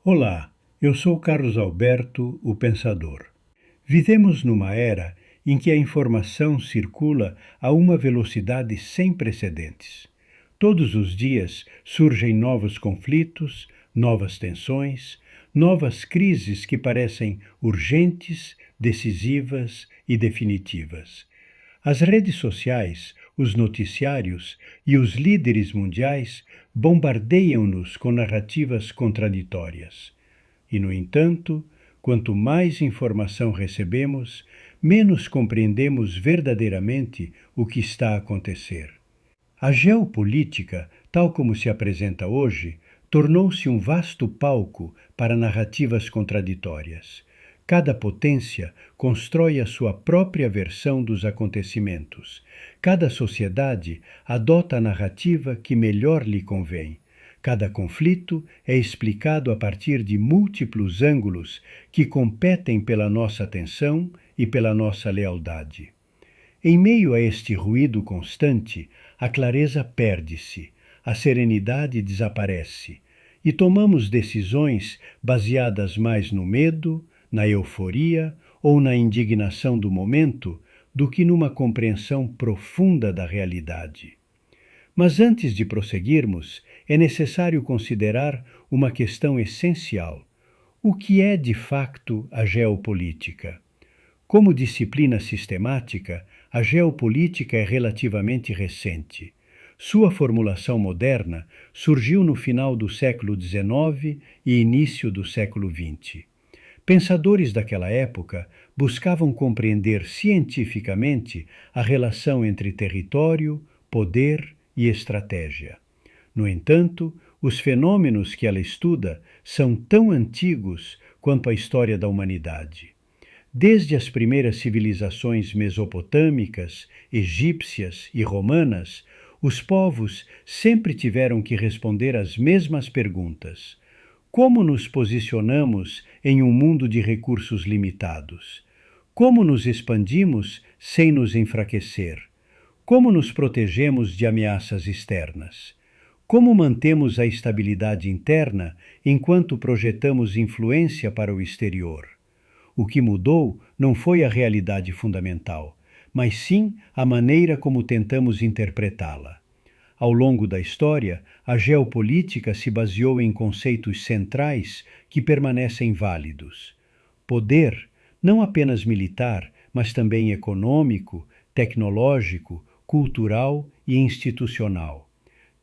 Olá, eu sou Carlos Alberto, o Pensador. Vivemos numa era em que a informação circula a uma velocidade sem precedentes. Todos os dias surgem novos conflitos, novas tensões, novas crises que parecem urgentes, decisivas e definitivas. As redes sociais, os noticiários e os líderes mundiais bombardeiam-nos com narrativas contraditórias. E, no entanto, quanto mais informação recebemos, menos compreendemos verdadeiramente o que está a acontecer. A geopolítica, tal como se apresenta hoje, tornou-se um vasto palco para narrativas contraditórias. Cada potência constrói a sua própria versão dos acontecimentos. Cada sociedade adota a narrativa que melhor lhe convém. Cada conflito é explicado a partir de múltiplos ângulos que competem pela nossa atenção e pela nossa lealdade. Em meio a este ruído constante, a clareza perde-se, a serenidade desaparece, e tomamos decisões baseadas mais no medo, na euforia ou na indignação do momento do que numa compreensão profunda da realidade. Mas antes de prosseguirmos, é necessário considerar uma questão essencial. O que é, de facto, a geopolítica? Como disciplina sistemática, a geopolítica é relativamente recente. Sua formulação moderna surgiu no final do século XIX e início do século XX. Pensadores daquela época buscavam compreender cientificamente a relação entre território, poder e estratégia. No entanto, os fenômenos que ela estuda são tão antigos quanto a história da humanidade. Desde as primeiras civilizações mesopotâmicas, egípcias e romanas, os povos sempre tiveram que responder às mesmas perguntas. Como nos posicionamos em um mundo de recursos limitados? Como nos expandimos sem nos enfraquecer? Como nos protegemos de ameaças externas? Como mantemos a estabilidade interna enquanto projetamos influência para o exterior? O que mudou não foi a realidade fundamental, mas sim a maneira como tentamos interpretá-la. Ao longo da história, a geopolítica se baseou em conceitos centrais que permanecem válidos. Poder, não apenas militar, mas também econômico, tecnológico, cultural e institucional.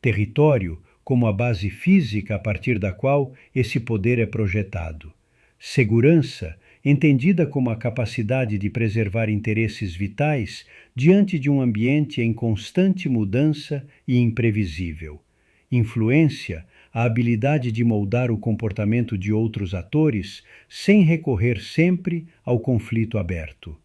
Território, como a base física a partir da qual esse poder é projetado. Segurança, entendida como a capacidade de preservar interesses vitais diante de um ambiente em constante mudança e imprevisível. Influência, a habilidade de moldar o comportamento de outros atores sem recorrer sempre ao conflito aberto.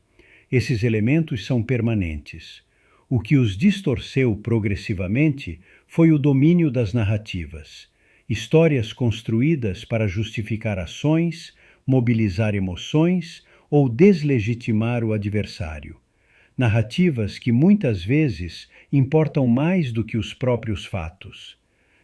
Esses elementos são permanentes. O que os distorceu progressivamente foi o domínio das narrativas. Histórias construídas para justificar ações, mobilizar emoções ou deslegitimar o adversário. Narrativas que muitas vezes importam mais do que os próprios fatos.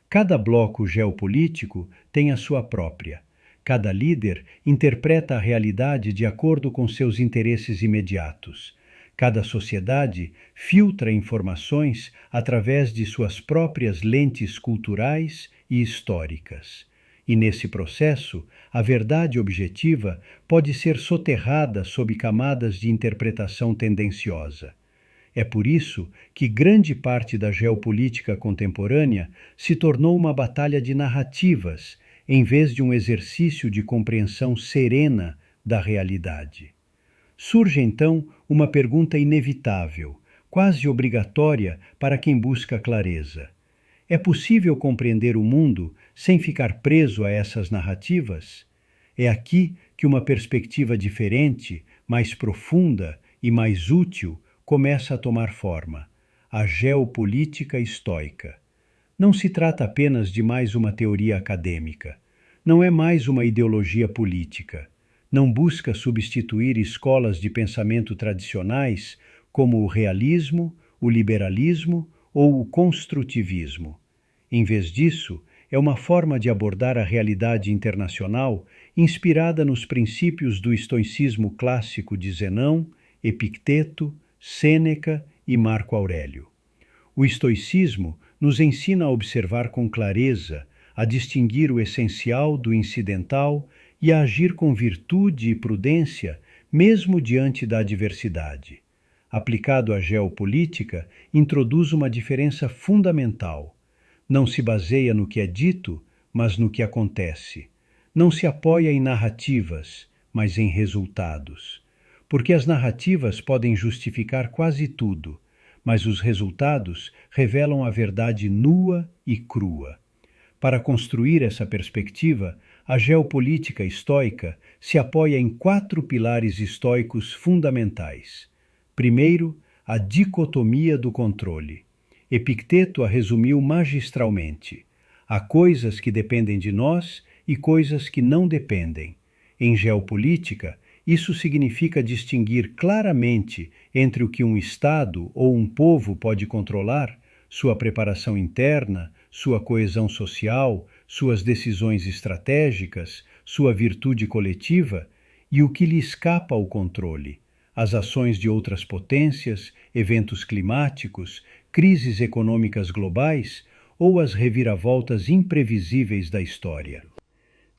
Cada bloco geopolítico tem a sua própria. Cada líder interpreta a realidade de acordo com seus interesses imediatos. Cada sociedade filtra informações através de suas próprias lentes culturais e históricas. E nesse processo, a verdade objetiva pode ser soterrada sob camadas de interpretação tendenciosa. É por isso que grande parte da geopolítica contemporânea se tornou uma batalha de narrativas, em vez de um exercício de compreensão serena da realidade. Surge então uma pergunta inevitável, quase obrigatória para quem busca clareza. É possível compreender o mundo sem ficar preso a essas narrativas? É aqui que uma perspectiva diferente, mais profunda e mais útil começa a tomar forma: a geopolítica estoica. Não se trata apenas de mais uma teoria acadêmica. Não é mais uma ideologia política. Não busca substituir escolas de pensamento tradicionais como o realismo, o liberalismo ou o construtivismo. Em vez disso, é uma forma de abordar a realidade internacional inspirada nos princípios do estoicismo clássico de Zenão, Epicteto, Sêneca e Marco Aurélio. O estoicismo nos ensina a observar com clareza, a distinguir o essencial do incidental e a agir com virtude e prudência, mesmo diante da adversidade. Aplicado à geopolítica, introduz uma diferença fundamental. Não se baseia no que é dito, mas no que acontece. Não se apoia em narrativas, mas em resultados. Porque as narrativas podem justificar quase tudo, mas os resultados revelam a verdade nua e crua. Para construir essa perspectiva, a geopolítica estoica se apoia em 4 pilares estoicos fundamentais. Primeiro, a dicotomia do controle. Epicteto a resumiu magistralmente. Há coisas que dependem de nós e coisas que não dependem. Em geopolítica, isso significa distinguir claramente entre o que um Estado ou um povo pode controlar, sua preparação interna, sua coesão social, suas decisões estratégicas, sua virtude coletiva, e o que lhe escapa ao controle, as ações de outras potências, eventos climáticos, crises econômicas globais ou as reviravoltas imprevisíveis da história.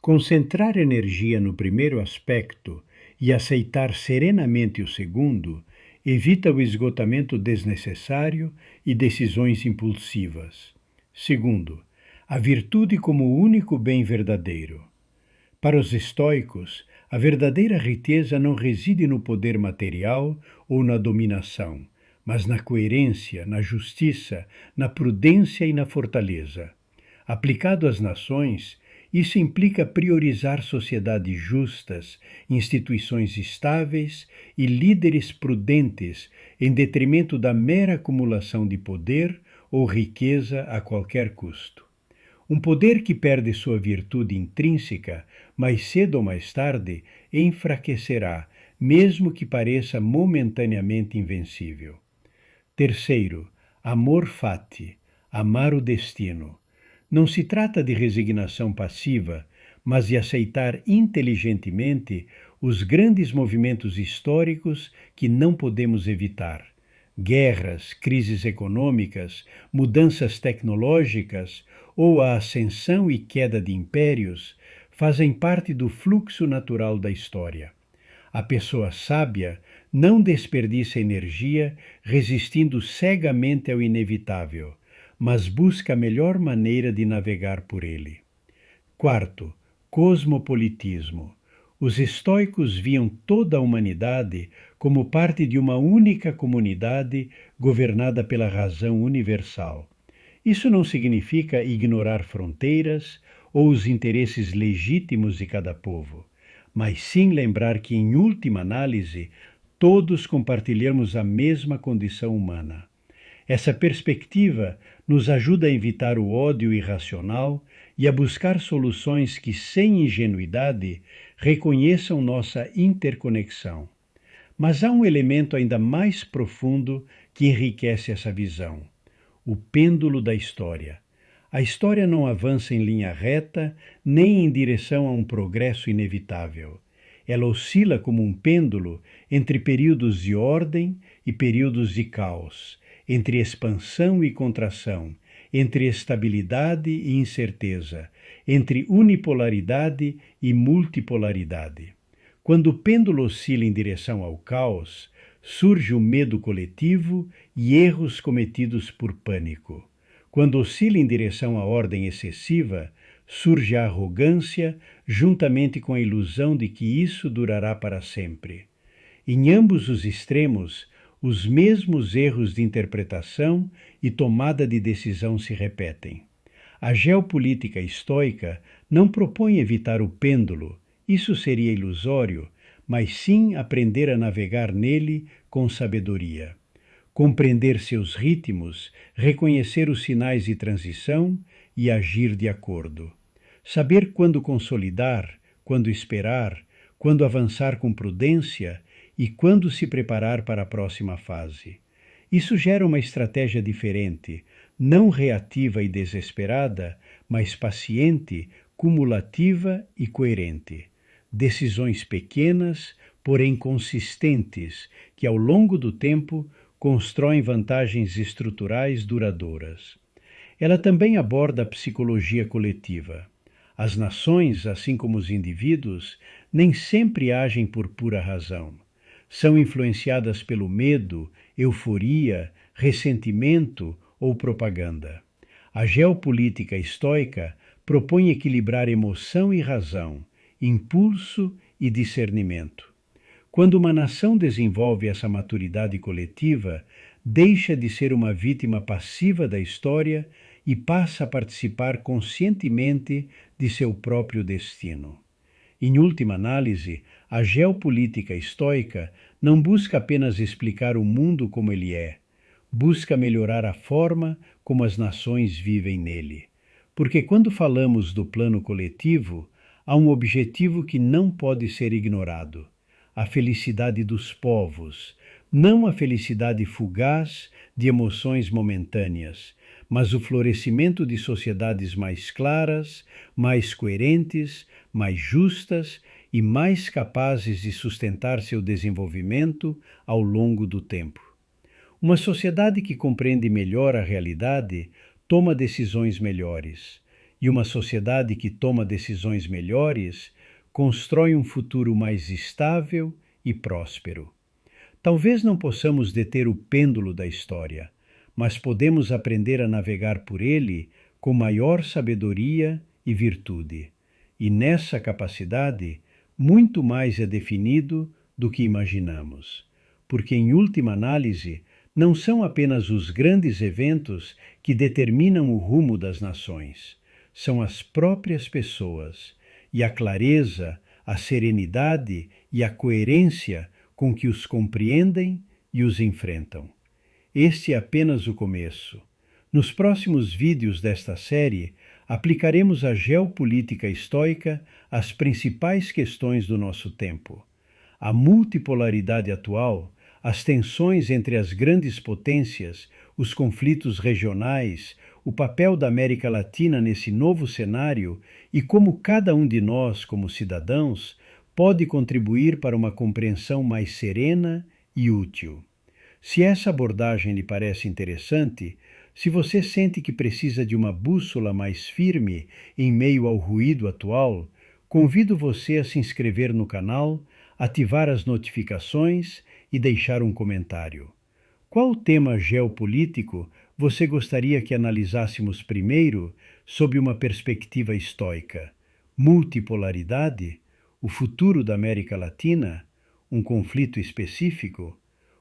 Concentrar energia no primeiro aspecto e aceitar serenamente o segundo evita o esgotamento desnecessário e decisões impulsivas. Segundo, a virtude como único bem verdadeiro. Para os estoicos, a verdadeira riqueza não reside no poder material ou na dominação, mas na coerência, na justiça, na prudência e na fortaleza. Aplicado às nações, isso implica priorizar sociedades justas, instituições estáveis e líderes prudentes em detrimento da mera acumulação de poder ou riqueza a qualquer custo. Um poder que perde sua virtude intrínseca, mais cedo ou mais tarde, enfraquecerá, mesmo que pareça momentaneamente invencível. Terceiro, amor fati, amar o destino. Não se trata de resignação passiva, mas de aceitar inteligentemente os grandes movimentos históricos que não podemos evitar. Guerras, crises econômicas, mudanças tecnológicas ou a ascensão e queda de impérios fazem parte do fluxo natural da história. A pessoa sábia não desperdiça energia resistindo cegamente ao inevitável, mas busca a melhor maneira de navegar por ele. Quarto, cosmopolitismo. Os estoicos viam toda a humanidade como parte de uma única comunidade governada pela razão universal. Isso não significa ignorar fronteiras ou os interesses legítimos de cada povo, mas sim lembrar que, em última análise, todos compartilhamos a mesma condição humana. Essa perspectiva nos ajuda a evitar o ódio irracional e a buscar soluções que, sem ingenuidade, reconheçam nossa interconexão. Mas há um elemento ainda mais profundo que enriquece essa visão: o pêndulo da história. A história não avança em linha reta, nem em direção a um progresso inevitável. Ela oscila como um pêndulo entre períodos de ordem e períodos de caos, entre expansão e contração, entre estabilidade e incerteza, entre unipolaridade e multipolaridade. Quando o pêndulo oscila em direção ao caos, surge o medo coletivo e erros cometidos por pânico. Quando oscila em direção à ordem excessiva, surge a arrogância, juntamente com a ilusão de que isso durará para sempre. Em ambos os extremos, os mesmos erros de interpretação e tomada de decisão se repetem. A geopolítica estoica não propõe evitar o pêndulo, isso seria ilusório, mas sim aprender a navegar nele com sabedoria. Compreender seus ritmos, reconhecer os sinais de transição e agir de acordo. Saber quando consolidar, quando esperar, quando avançar com prudência e quando se preparar para a próxima fase. Isso gera uma estratégia diferente, não reativa e desesperada, mas paciente, cumulativa e coerente. Decisões pequenas, porém consistentes, que ao longo do tempo constroem vantagens estruturais duradouras. Ela também aborda a psicologia coletiva. As nações, assim como os indivíduos, nem sempre agem por pura razão. São influenciadas pelo medo, euforia, ressentimento ou propaganda. A geopolítica estoica propõe equilibrar emoção e razão, impulso e discernimento. Quando uma nação desenvolve essa maturidade coletiva, deixa de ser uma vítima passiva da história e passa a participar conscientemente de seu próprio destino. Em última análise, a geopolítica estoica não busca apenas explicar o mundo como ele é, busca melhorar a forma como as nações vivem nele. Porque quando falamos do plano coletivo, há um objetivo que não pode ser ignorado: a felicidade dos povos, não a felicidade fugaz de emoções momentâneas, mas o florescimento de sociedades mais claras, mais coerentes, mais justas e mais capazes de sustentar seu desenvolvimento ao longo do tempo. Uma sociedade que compreende melhor a realidade toma decisões melhores, e uma sociedade que toma decisões melhores constrói um futuro mais estável e próspero. Talvez não possamos deter o pêndulo da história, mas podemos aprender a navegar por ele com maior sabedoria e virtude. E nessa capacidade, muito mais é definido do que imaginamos. Porque, em última análise, não são apenas os grandes eventos que determinam o rumo das nações. São as próprias pessoas, e a clareza, a serenidade e a coerência com que os compreendem e os enfrentam. Este é apenas o começo. Nos próximos vídeos desta série, aplicaremos a geopolítica estoica às principais questões do nosso tempo. A multipolaridade atual, as tensões entre as grandes potências, os conflitos regionais, o papel da América Latina nesse novo cenário e como cada um de nós, como cidadãos, pode contribuir para uma compreensão mais serena e útil. Se essa abordagem lhe parece interessante, se você sente que precisa de uma bússola mais firme em meio ao ruído atual, convido você a se inscrever no canal, ativar as notificações e deixar um comentário. Qual tema geopolítico você gostaria que analisássemos primeiro sob uma perspectiva estoica? Multipolaridade? O futuro da América Latina? Um conflito específico?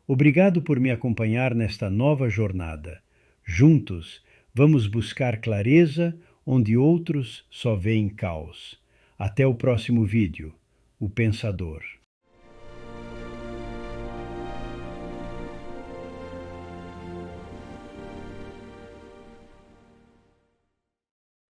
Obrigado por me acompanhar nesta nova jornada. Juntos, vamos buscar clareza onde outros só veem caos. Até o próximo vídeo. O Pensador.